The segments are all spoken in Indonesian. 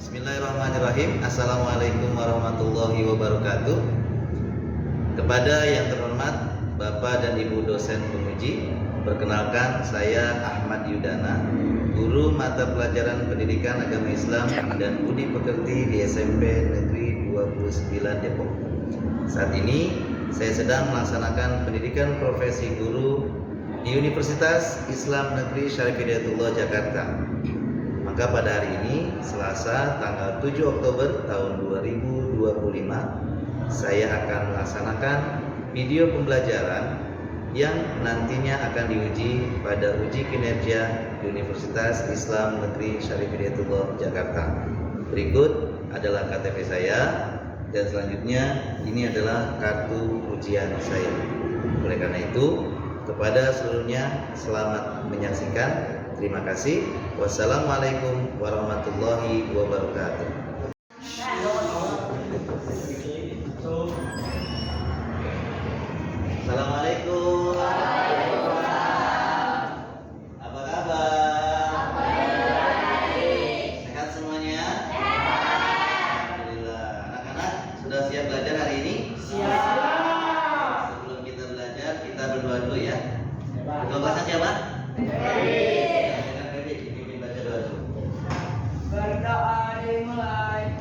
Bismillahirrahmanirrahim. Assalamualaikum warahmatullahi wabarakatuh. Kepada yang terhormat Bapak dan Ibu dosen penguji, perkenalkan saya Ahmad Yudana, guru mata pelajaran Pendidikan Agama Islam dan Budi Pekerti di SMP Negeri 29 Depok. Saat ini saya sedang melaksanakan pendidikan profesi guru di Universitas Islam Negeri Syarif Hidayatullah Jakarta. Maka pada hari ini, Selasa tanggal 7 Oktober tahun 2025, saya akan melaksanakan video pembelajaran yang nantinya akan diuji pada uji kinerja di Universitas Islam Negeri Syarif Hidayatullah Jakarta. Berikut adalah KTP saya dan selanjutnya ini adalah kartu ujian saya. Oleh karena itu, kepada seluruhnya selamat menyaksikan. Terima kasih. Wassalamualaikum warahmatullahi wabarakatuh. Assalamualaikum. Apa kabar? Sehat semuanya? Alhamdulillah. Anak-anak sudah siap belajar hari ini? Siap. Sebelum kita belajar, kita berdoa dulu ya. Ketua kelasnya siapa? Berdoa dimulai.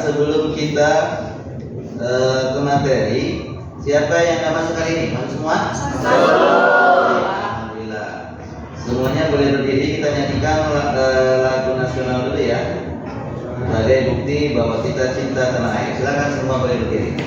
Sebelum kita ke materi, siapa yang nggak masuk kali ini? Masuk semua? Alhamdulillah. Semuanya boleh berdiri, kita nyanyikan lagu nasional dulu ya, sebagai bukti bahwa kita cinta tanah air. Silakan semua boleh berdiri.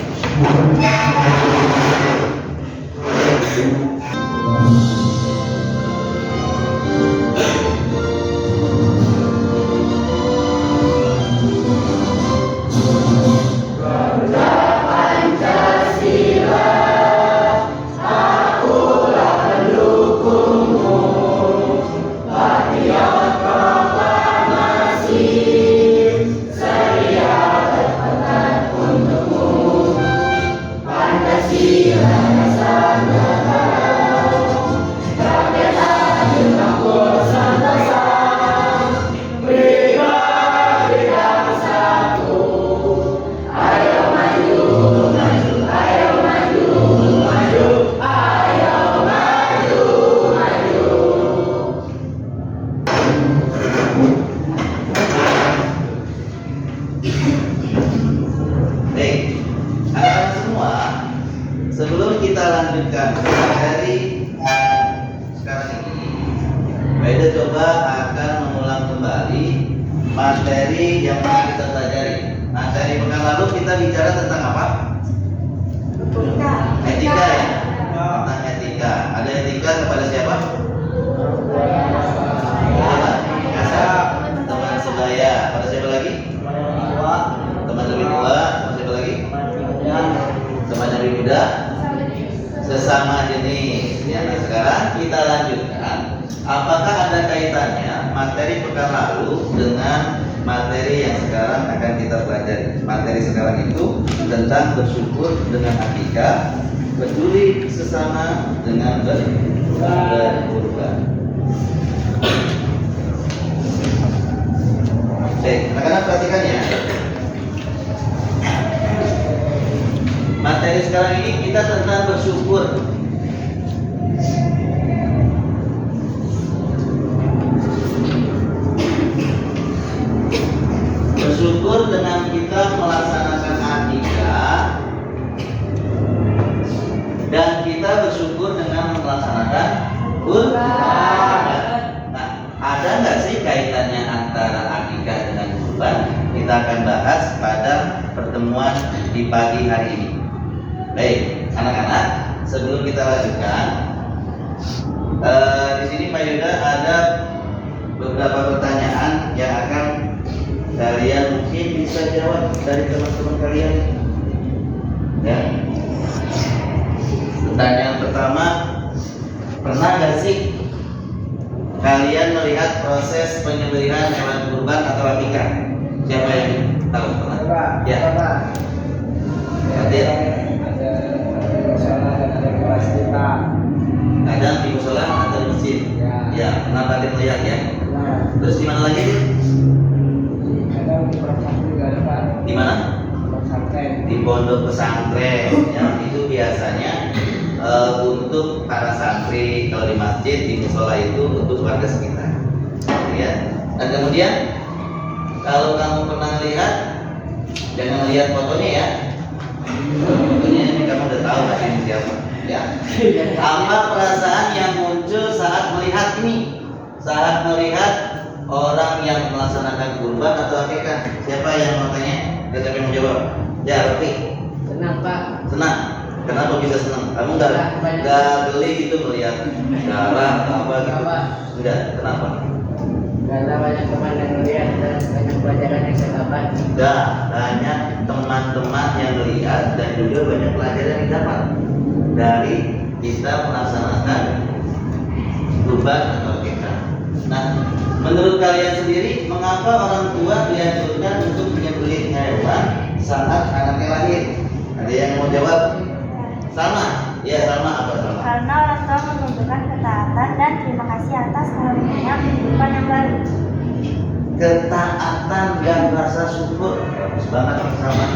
Sebelum kita lanjutkan materi sekarang ini, Baida coba akan mengulang kembali materi yang pernah kita pelajari. Materi pekan lalu kita bicara tentang apa? Etika ya? Tentang etika. Ada etika kepada siapa? Teman sebaya. Pada siapa lagi? Teman lebih tua. Siapa lagi? Teman lebih muda. Sesama jenis jenis. Ya, nah sekarang kita lanjutkan. Apakah ada kaitannya materi pekan lalu dengan materi yang sekarang akan kita pelajari? Materi sekarang itu tentang bersyukur dengan akikah, peduli sesama dengan berkurban. Baik, anak-anak perhatikan ya. Materi sekarang ini kita tentang bersyukur. Bersyukur dengan kita melaksanakan akikah, dan kita bersyukur dengan melaksanakan kurban. Nah, ada nggak sih kaitannya antara akikah dengan kurban? Kita akan bahas pada pertemuan di pagi hari ini. Baik, anak-anak, sebelum kita lanjutkan, di sini Pak Yuda ada beberapa pertanyaan yang akan kalian mungkin bisa jawab dari teman-teman kalian. Ya. Pertanyaan pertama, pernah nggak sih kalian melihat proses penyembelihan hewan kurban atau akikah? Siapa yang tahu? Pernah? Ya. Hadir. Kadang di musola atau di masjid. Ya, pernah hadir melihat ya. Terus di mana lagi? Di mana? Di pondok pesantren. Ya, itu biasanya untuk para santri. Kalau di masjid, di musola itu untuk warga sekitar. Ya. Dan kemudian kalau kamu pernah lihat, jangan lihat fotonya ya. Fotonya ini kamu udah tahu kan ini siapa. Ya. Apa perasaan yang muncul saat melihat ini? Saat melihat orang yang melaksanakan kurban atau akikah? Siapa yang mau tanya? Siapa yang mau jawab? Ya, Rofi. Senang Pak. Senang. Kenapa bisa senang? Kamu nggak geli gitu melihat darah atau apa gitu? Enggak. Kenapa? Karena banyak teman yang melihat dan banyak pelajaran yang saya dapat. Enggak. Banyak teman-teman yang melihat dan juga banyak pelajaran yang didapat dari kita melaksanakan kurban atau akikah. Nah, menurut kalian sendiri, mengapa orang tua dianjurkan untuk menyembelih hewan saat anaknya lahir? Ada yang mau jawab? Sama? Ya, sama. Apa sama? Karena orang tua menunjukkan ketaatan dan terima kasih atas karunianya kehidupan yang baru. Ketaatan dan rasa syukur. Bagus banget sama.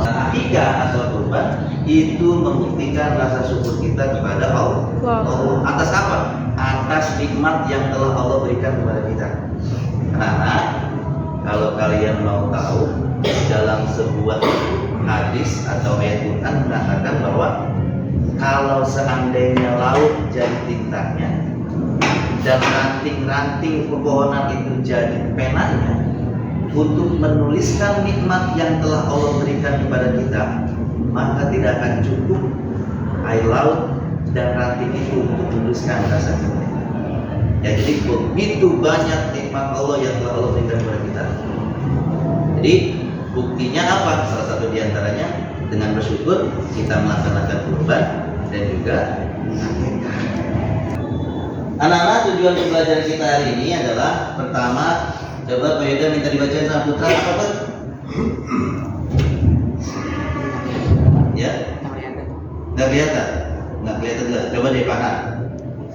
Akikah atau kurban itu membuktikan rasa syukur kita kepada Allah. Atas apa? Atas nikmat yang telah Allah berikan kepada kita. Karena kalau kalian mau tahu, dalam sebuah hadis atau ayat Quran mengatakan bahwa kalau seandainya laut jadi tintanya dan ranting-ranting pepohonan itu jadi penanya untuk menuliskan nikmat yang telah Allah berikan kepada kita, maka tidak akan cukup air laut dan ranting itu untuk menuliskan rasa cinta. Ya, jadi begitu banyak nikmat Allah yang telah Allah berikan kepada kita. Jadi buktinya apa? Salah satu diantaranya dengan bersyukur kita melaksanakan kurban dan juga akikah. Anak-anak, tujuan pembelajaran kita hari ini adalah pertama, coba Pak Yuda minta dibacain sama Putra apa Pak? Ya? Nggak kelihatan? Nggak kelihatan nggak? Coba deh Pak.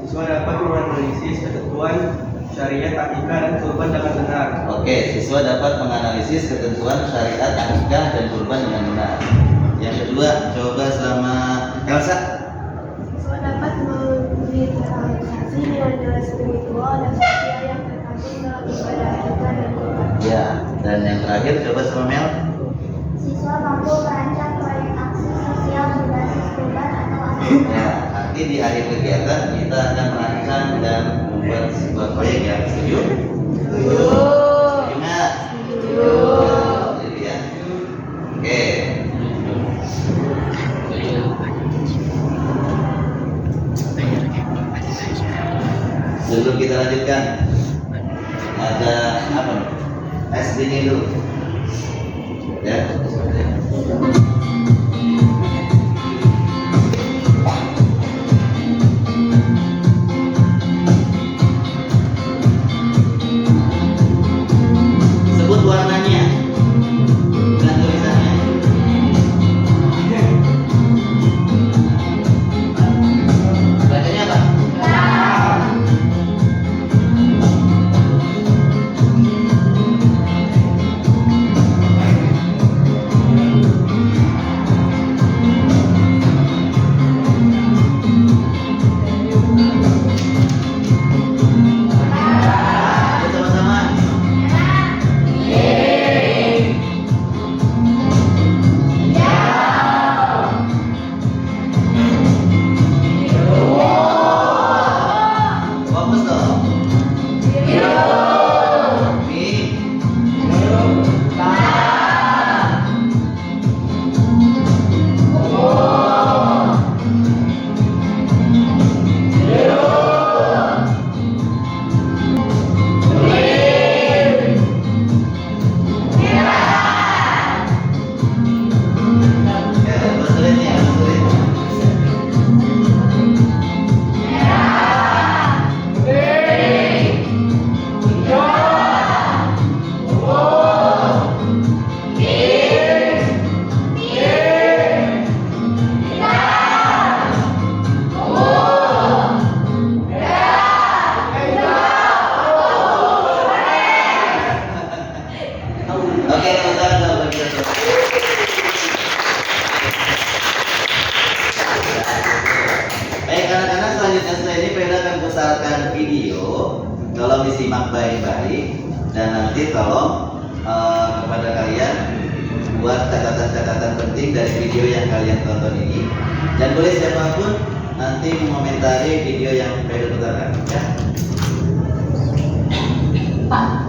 Siswa dapat menganalisis ketentuan syariat akikah dan kurban dengan benar. Oke, siswa dapat menganalisis ketentuan syariat akikah dan kurban dengan benar. Yang kedua, coba sama Elsa. Siswa dapat mengidentifikasi nilai-nilai spiritual dan sosial yang terkandung dalam ibadah akikah dan kurban. Ya, dan yang terakhir coba sama Mel. Siswa mampu merancang proyek aksi sosial berbasis kurban atau akikah. Ya, nanti di akhir kegiatan kita akan merancang dan membuat sebuah proyek yang setuju. Setuju nggak? Setuju ya. Oke. Sebelum kita lanjutkan, ada apa? SD ini dulu. Ya. ini Peda akan putarkan video, tolong disimak baik-baik dan nanti tolong kepada kalian buat catatan-catatan penting dari video yang kalian tonton ini, dan boleh siapapun nanti mengomentari video yang Peda putarkan ya.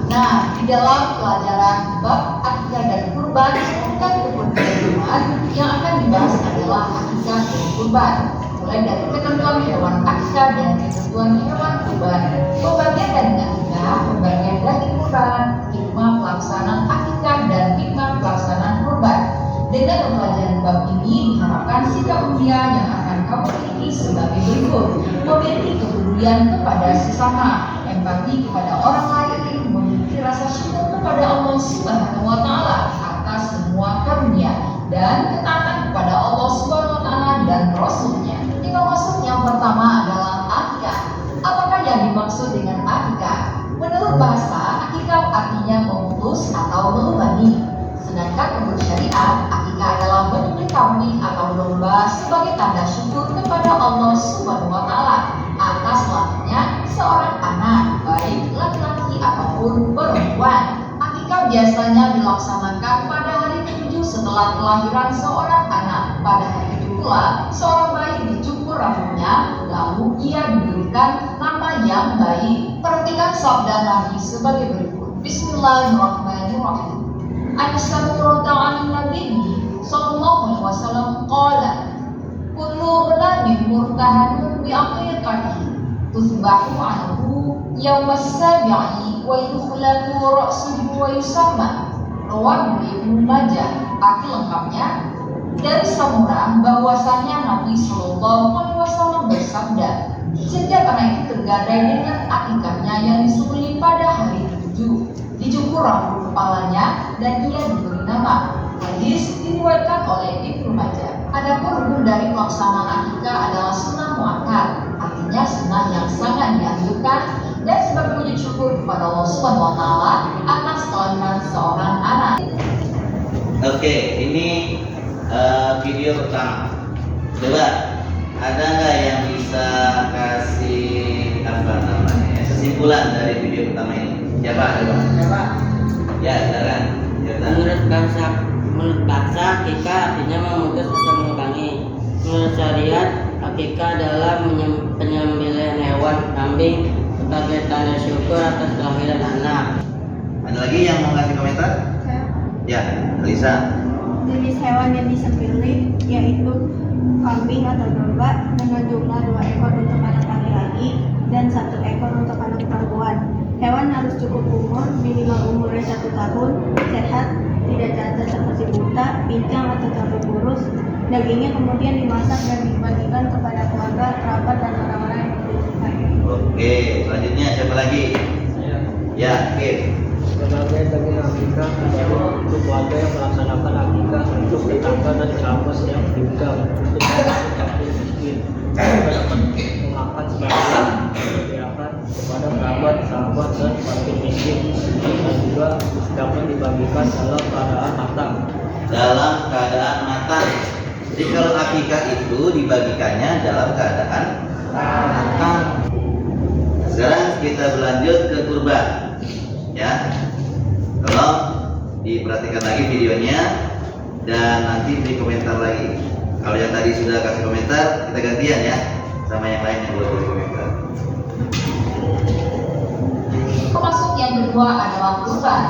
Nah, di dalam pelajaran bab akikah dan kurban bukan keperluan Jumat, yang akan dibahas adalah akikah dan kurban. Mulai dari ketentuan hewan akikah dan ketentuan hewan kurban, pembagian daging akikah, pembagian daging kurban, hikmah pelaksanaan akikah dan hikmah pelaksanaan kurban. Dengan mempelajari bab ini diharapkan sikap mulia yang akan kamu miliki sebagai berikut: memiliki kepedulian kepada sesama, empati kepada orang lain, memiliki rasa syukur kepada Allah Subhanahu wa taala atas semua karunia, dan ketaatan kepada Allah Subhanahu wa taala dan Rasul-Nya. Tinggal maksud yang pertama adalah akikah. Apakah yang dimaksud dengan akikah? Menurut bahasa, akikah artinya memutus atau melubani. Sedangkan menurut syariat, akikah adalah menyembelih kambing atau domba sebagai tanda syukur kepada Allah Subhanahu wa taala atas lahirnya seorang anak, baik laki-laki ataupun perempuan. Akikah biasanya dilaksanakan pada hari ke-7 setelah kelahiran seorang anak. Pada hari itu pula, seorang bayi dicukur rambutnya, lalu ia diberikan nama yang baik. Perhatikan sabda Nabi sebagai berikut. Bismillahirrahmanirrahim. An-Sabtu ta'ala Nabi sallallahu alaihi wasallam qala kullu ghulamin murtahanun bi aqiqatihi tusbahu anhu yawma as-sabi'i wa yukhlaqu ra'suhu wa yusamma. Rawahu Ibnu Majah. Arti lengkapnya dari Samurah bahwasanya Nabi sallallahu alaihi wasallam bersabda, setiap anak itu tergadai dengan akikahnya yang disembelih pada hari ke-7, dicukur rambut kepalanya dan ia diberi nama. Hadis diriwayatkan oleh Ibnu Majah. Adapun rukun dari pelaksanaan akikah adalah sunnah muakkad, artinya sunnah yang sangat dianjurkan dan sebagai wujud syukur kepada Allah Subhanahu wa taala atas kelahiran seorang anak. Oke, ini video pertama. Coba ada nggak yang bisa kasih apa namanya kesimpulan dari video pertama ini? Siapa? Coba. Ya, silakan. Menurut bahasa akikah artinya memutus atau mengurangi. Menurut syariat, akikah adalah penyembelihan hewan kambing sebagai tanda syukur atas kelahiran anak. Ada lagi yang mau kasih komentar? Ya, Lisa. Jenis hewan yang disembelih yaitu kambing atau domba dengan jumlah 2 ekor untuk anak laki-laki dan 1 ekor untuk anak perempuan. Hewan harus cukup umur, minimal umurnya 1 tahun, sehat, tidak cacat seperti buta, pincang atau terlalu kurus. Dagingnya kemudian dimasak dan dibagikan kepada keluarga, kerabat dan orang-orang yang membutuhkan. Oke, selanjutnya siapa lagi? Ya, oke. Sebagai daging akikah adalah untuk warga yang melaksanakan akikah untuk tetangga dan kerabat yang meninggal, untuk fakir miskin, dapat memakan sebagian disediakan kepada kerabat, sahabat dan fakir miskin, dan juga dapat dibagikan dalam keadaan matang. Dalam keadaan matang. Jadi kalau akikah itu dibagikannya dalam keadaan matang. Sekarang kita berlanjut ke kurban. Ya, tolong diperhatikan lagi videonya dan nanti beri komentar lagi. Kalau yang tadi sudah kasih komentar, kita gantian ya sama yang lain yang belum beri komentar. Termasuk yang kedua adalah kurban.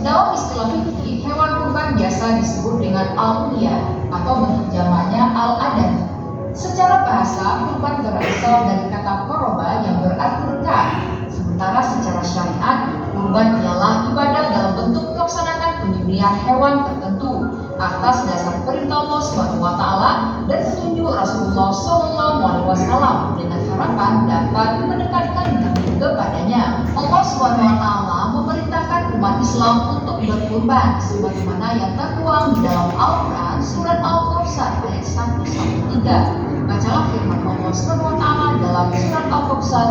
Dalam istilah fikih, hewan kurban biasa disebut dengan al-udhiyah atau bentuk jamaknya al-adami. Secara bahasa, kurban berasal dari kata qoroba yang berarti dekat. Sementara secara syariat, kurban ialah ibadah dalam bentuk melaksanakan penyembelihan hewan tertentu atas dasar perintah Allah Subhanahu wa taala dan petunjuk Rasulullah sallallahu alaihi wasallam dengan harapan dapat mendekatkan diri kepadanya. Allah Subhanahu wa taala memerintahkan umat Islam untuk berkurban sebagaimana yang tertuang di dalam Al-Qur'an surat Al-Kautsar ayat 1-3. Bacalah firman Allah Subhanahu wa taala dalam surat Al-Kautsar.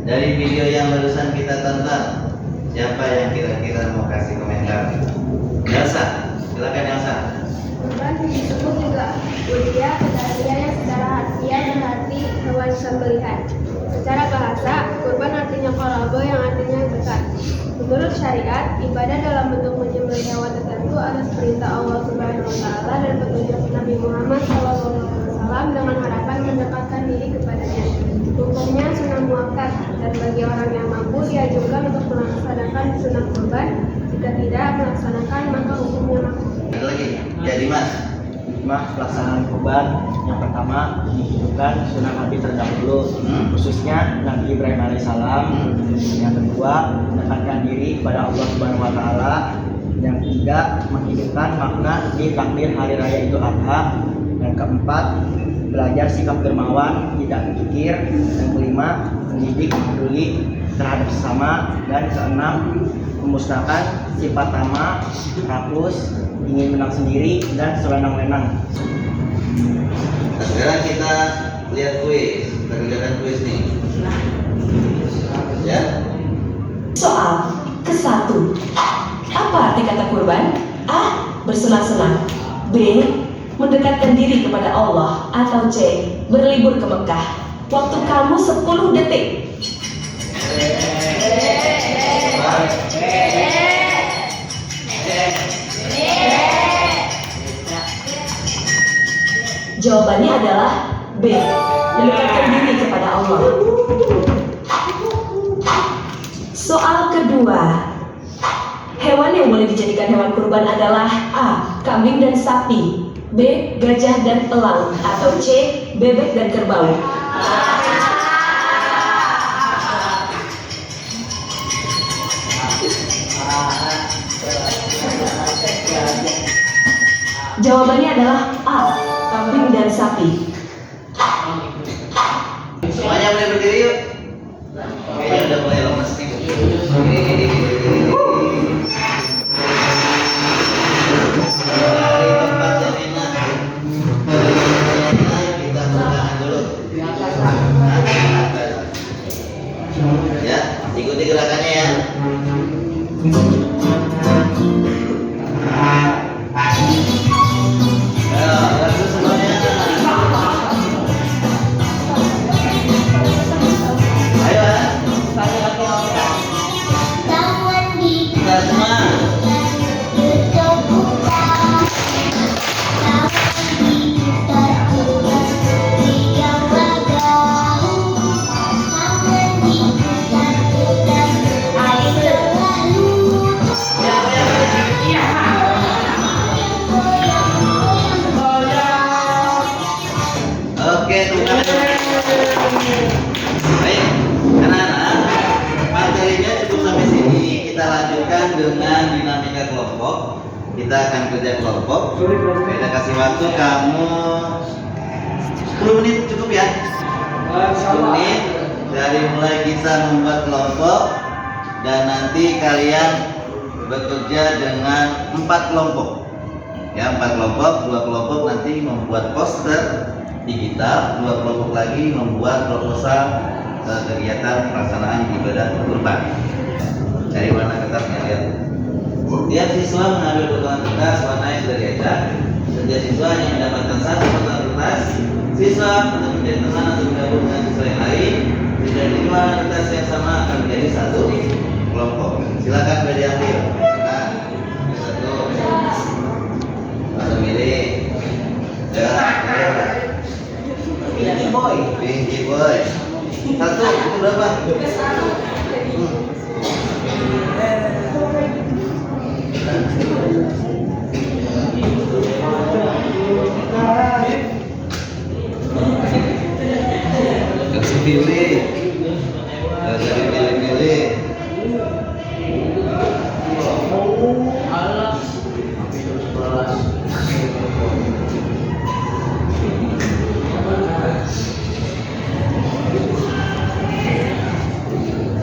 Dari video yang barusan kita tonton, siapa yang kira-kira mau kasih komentar? Elsa, silakan Elsa. Kurban disebut juga udhiyah, udhiyah yang secara harfiah berarti hewan sembelihan. Secara bahasa, kurban artinya qaraba yang artinya dekat. Menurut syariat, ibadah dalam bentuk menyembelih hewan tertentu atas perintah Allah Subhanahu wa taala dan petunjuk Nabi Muhammad SAW dengan harapan mendekatkan diri kepadanya. Hukumnya sunnah muakkad dan bagi orang yang mampu dianjurkan untuk melaksanakan sunnah kurban. Jika tidak melaksanakan maka hukumnya makruh. Ada lagi? Ya Dimas. Hikmah pelaksanaan kurban yang pertama menghidupkan sunnah Nabi terdahulu, khususnya Nabi Ibrahim alaihissalam. Yang kedua, mendekatkan diri kepada Allah Subhanahu wa taala. Yang ketiga, menghidupkan makna di takbir hari raya Idul Adha. Yang keempat, belajar sikap dermawan, tidak berpikir. Yang kelima, mendidik peduli terhadap sesama. Dan keenam, memusnahkan sifat tamak, rakus, ingin menang sendiri, dan sewenang-wenang. Nah, sekarang kita lihat kuis. Kita kerjakan kuis nih. Ya. Soal ke-1. Apa arti kata kurban? A. Bersenang-senang. B. Mendekatkan diri kepada Allah. Atau C. Berlibur ke Mekah. Waktu kamu 10 detik. Jawabannya adalah B. Mendekatkan diri kepada Allah. Soal kedua. Hewan yang boleh dijadikan hewan kurban adalah A. Kambing dan sapi, B. Gajah dan elang, atau C. Bebek dan kerbau. Jawabannya adalah A. Kambing dan sapi. Semuanya boleh berdiri yuk. Kayaknya udah mulai lemes nih. Dari tempat yang enak. Kita menggunakan dulu. Ya, ikuti gerakannya ya. Baik, anak-anak, materinya cukup sampai sini. Kita lanjutkan dengan dinamika kelompok. Kita akan kerja kelompok. Kita kasih waktu kamu 10 menit cukup ya. 10 menit dari mulai kita membuat kelompok dan nanti kalian bekerja dengan 4 kelompok. Ya, 4 kelompok, 2 kelompok nanti membuat poster digital, 2 kelompok lagi membuat proposal kegiatan pelaksanaan ibadah kurban. Dari warna kertasnya lihat. Setiap siswa mengambil potongan kertas warna yang sudah diajak. Setiap siswa hanya mendapatkan 1 potongan kertas. Siswa untuk menjadi teman atau bergabung dengan siswa yang lain. Tidak lima kertas yang sama akan menjadi 1 kelompok. Silakan boleh diambil. Nah, 1. Langsung milih. Ya. Pinky boy. 1 itu berapa? Kasih pilih. Kasih pilih-pilih.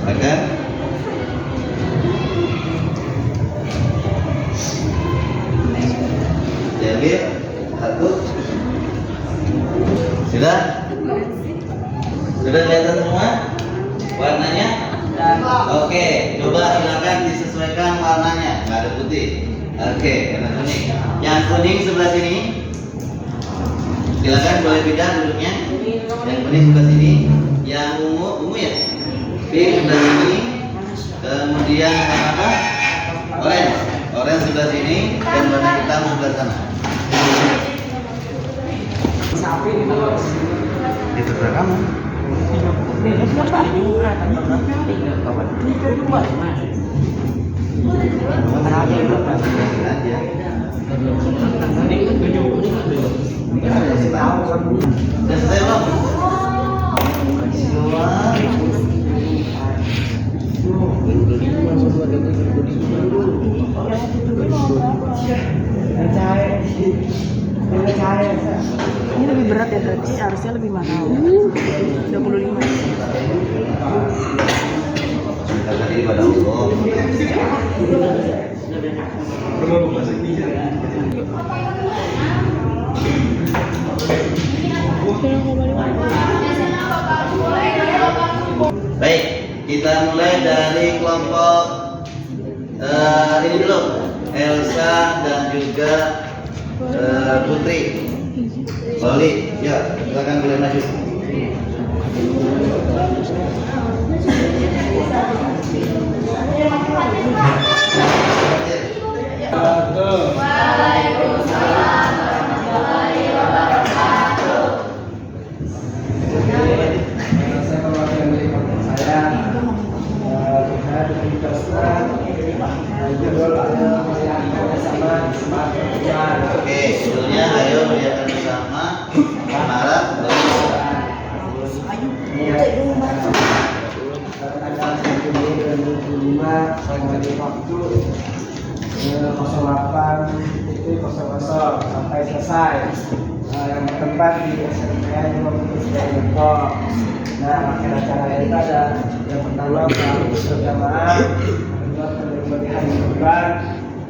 Maka diambil 1. Sudah? Sudah kelihatan semua warnanya? Oke, coba silakan disesuaikan warnanya. Nggak ada putih. Oke, warna kuning. Yang kuning sebelah sini. Silakan boleh pindah duduknya. Yang kuning sebelah sini, yang ungu ya. Pink sebelah sini. Kemudian yang apa? Orange sebelah sini dan warna hitam sebelah sana. Itu terserah kamu. Dan saya belum. Ini lebih berat ya, berarti harusnya lebih mahal. 25. Kita tadi pada Allah. Baik, kita mulai dari kelompok ini dulu, Elsa dan juga Putri. Balik, ya, silakan boleh maju. Oke, judulnya ayo meriahkan bersama Maret 08.00 sampai selesai. Yang bertempat di SMPN 23 Depok. Nah, acara kita ada yang pertama berjamaah, kedua pemberian kurban,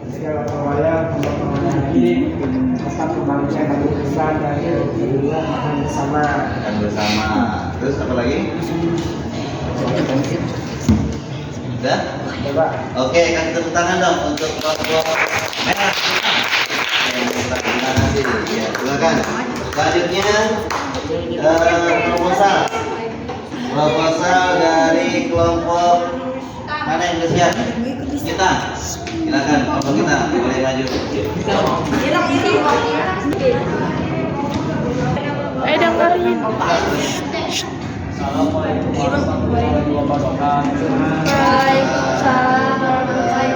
ketiga wayang, pembangunan lagi, keempat pembangunan bagi Islam, dan kedua makan bersama. makan bersama. Terus apa lagi? Udah? Coba. Oke, kasih tepuk tangan dong untuk kelompok merah. Terima kasih. Ya, silakan. Selanjutnya proposal dari kelompok mana yang bersiap? Kita. Silakan kelompok kita boleh maju. Dengerin. Assalamualaikum warahmatullahi wabarakatuh. Waalaikumsalam warahmatullahi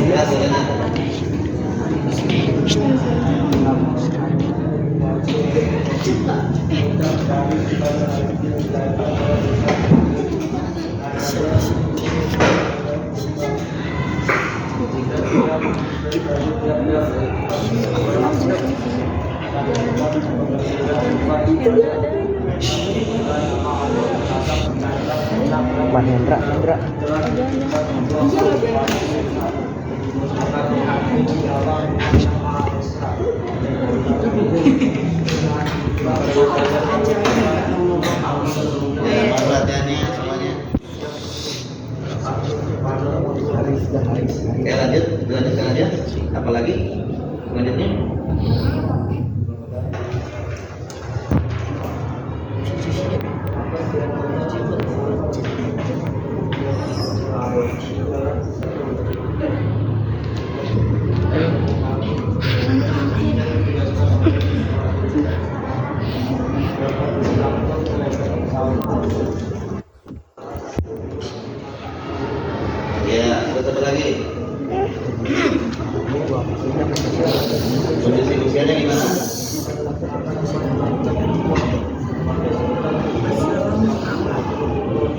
Ya, silakan. Hendra. Ya, perhatiannya semuanya. Oke, lanjut. Apa lagi? Selanjutnya. Ya, terus apa lagi? Kondisi usianya gimana?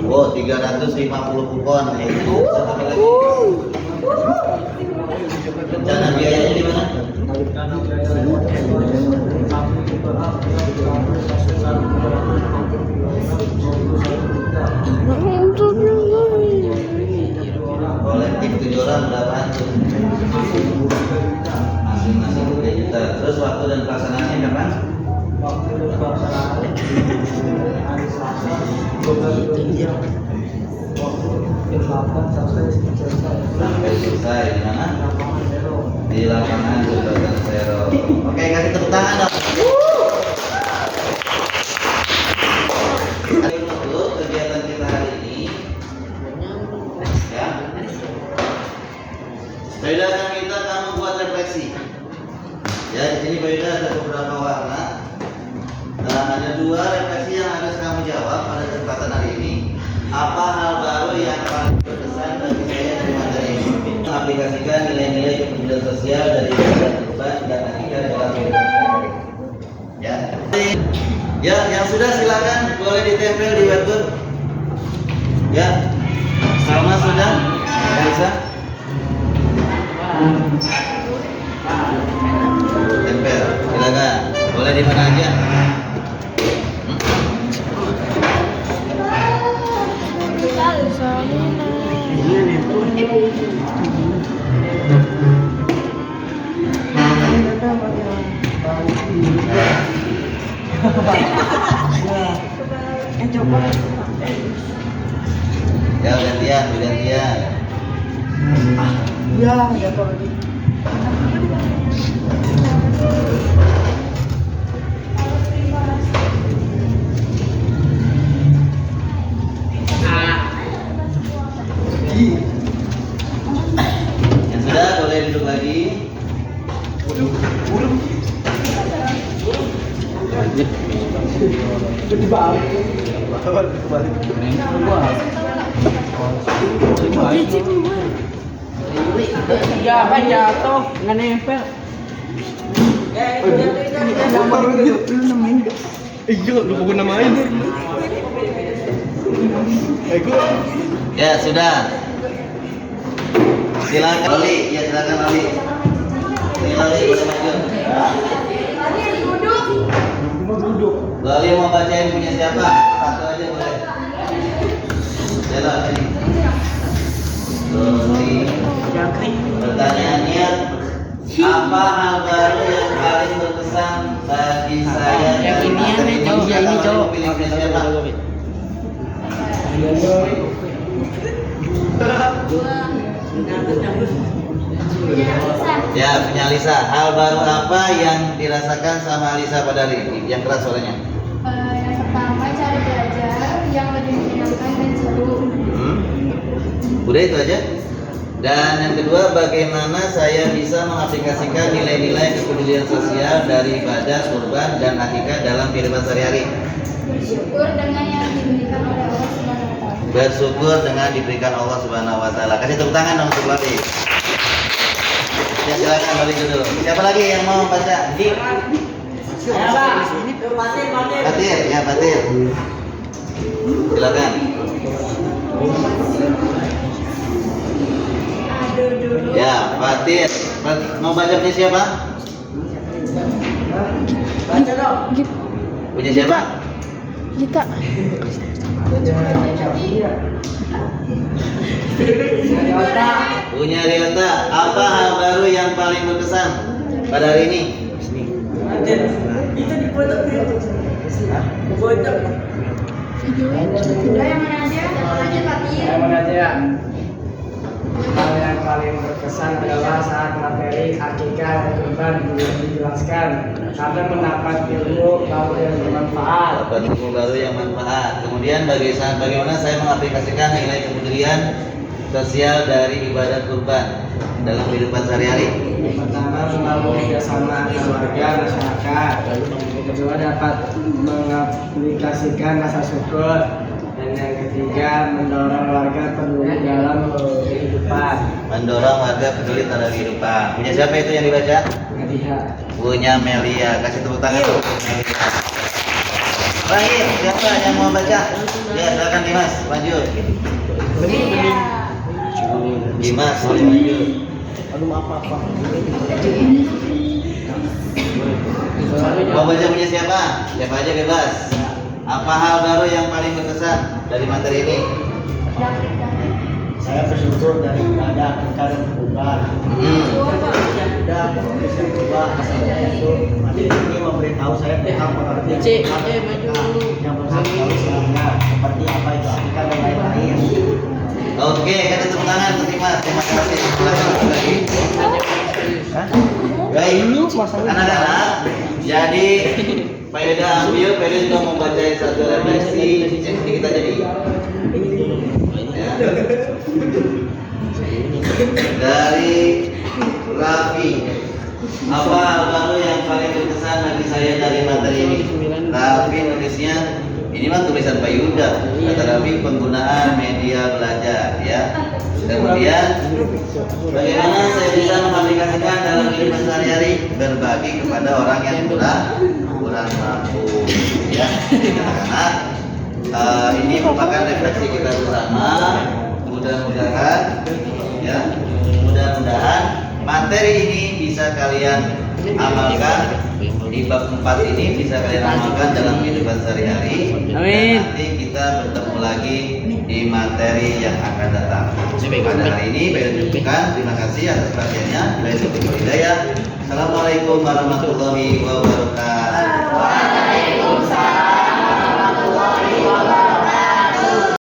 Oh, 350 kupon. Itu apa lagi? Rencana biayanya di mana? Kolektif 7 orang berapaan tuh? Masing-masing 3 juta. Terus waktu dan pelaksanaannya kapan? Waktu dan pelaksanaan hari Selasa 12 Juli Sampai selesai di mana? Lapangan Zero. Di lapangan Sultan Sero. Oke, kasih tepuk tangan dong. Untuk kegiatan kita hari ini, ya. Beda akan kita akan membuat refleksi. Ya, di sini beda ada beberapa warna. Ada dua refleksi yang harus kamu jawab pada kesempatan hari ini. Apa hal baru yang paling berkesan bagi saya dari materi ini? Aplikasikan nilai-nilai kepedulian sosial dari ibadah kurban dan akikah dalam kehidupan sehari-hari. Ya. Ya, yang sudah silakan boleh ditempel di whiteboard. Ya. Salma sudah? Bisa? Tempel, silakan. Boleh di mana aja? Ya, gantian. Ya, jatuh lagi. Yang sudah boleh duduk lagi. Ya, kan jatuh, nggak nempel. Lu namain gak? Iya, lu bukan namain. Ya, sudah. Silakan Loli, ya silakan Loli. Ini Loli boleh maju. Loli mau bacain punya siapa? Satu aja boleh. Jalan sini. Loli. Pertanyaannya, apa hal baru yang paling berkesan bagi saya? Yang ini ya, materi jauh, ini? yang ini jauh. Pilih punya siapa? Ya, punya Alisa. Hal baru apa yang dirasakan sama Alisa pada hari ini? Yang keras suaranya. Yang pertama cara belajar yang lebih menyenangkan dan seru. Udah itu aja. Dan yang kedua, bagaimana saya bisa mengaplikasikan nilai-nilai kepedulian sosial dari ibadah, kurban, dan akikah dalam kehidupan sehari-hari. Bersyukur dengan yang diberikan oleh Allah Subhanahu wa taala. Bersyukur dengan diberikan Allah Subhanahu wa taala. Kasih tepuk tangan dong untuk Loli. Ya, silakan Loli dulu. Siapa lagi yang mau baca? Fatir, ya Fatir. Silakan. Ya, Fatir. Mau baca punya siapa? Baca dong. Punya siapa? Gita. Punya Riota. Apa hal baru yang paling berkesan pada hari ini? Udah yang mana aja? Lanjut Fatir. Yang mana aja? Hal yang paling berkesan adalah saat materi akikah dan kurban dijelaskan karena mendapat ilmu baru yang bermanfaat. Dapat ilmu baru yang manfaat. Kemudian bagaimana saya mengaplikasikan nilai kepedulian sosial dari ibadah kurban dalam kehidupan sehari-hari? Pertama, membangun kerjasama antar warga masyarakat. Kedua, dapat mengaplikasikan rasa syukur. Dan yang ketiga, mendorong warga peduli dalam kehidupan. Mendorong warga peduli terhadap kehidupan. Punya siapa itu yang dibaca? Melihat. Punya Melia. Kasih tepuk tangan untuk Melia. Terakhir, siapa yang mau baca? Ya, silakan Dimas, maju. Dimas, boleh maju. Mau baca punya siapa? Siapa aja bebas. Apa hal baru yang paling berkesan dari materi ini? Saya bersyukur dari ibadah dan kurban. Dan bisa coba itu materi ini memberitahu saya tentang pengertian yang berhak tahu selama seperti apa itu akikah dan lain-lain. Oke, kasih tepuk tangan terima kasih. Silakan lagi. Baik, anak-anak. Jadi Pak Yuda ambil, Pak Yuda juga membaca satu remisi. Jadi kita jadi. Ya. Dari Raffi, apa hal baru yang paling berkesan bagi saya dari materi ini? Raffi nulisnya, ini mah tulisan Pak Yuda. Kata Raffi, penggunaan media belajar, ya. Kemudian, bagaimana saya bisa mengaplikasikan dalam kehidupan sehari-hari, berbagi kepada orang yang kurang mampu, ya. Anak-anak, ini merupakan refleksi kita bersama. Mudah-mudahan materi ini bisa kalian amalkan di bab 4 ini, bisa kalian amalkan dalam kehidupan sehari-hari. Amin. Dan nanti kita bertemu lagi di materi yang akan datang. Pada hari ini saya cukupkan. Terima kasih atas perhatiannya. Assalamualaikum warahmatullahi wabarakatuh. Waalaikumsalam.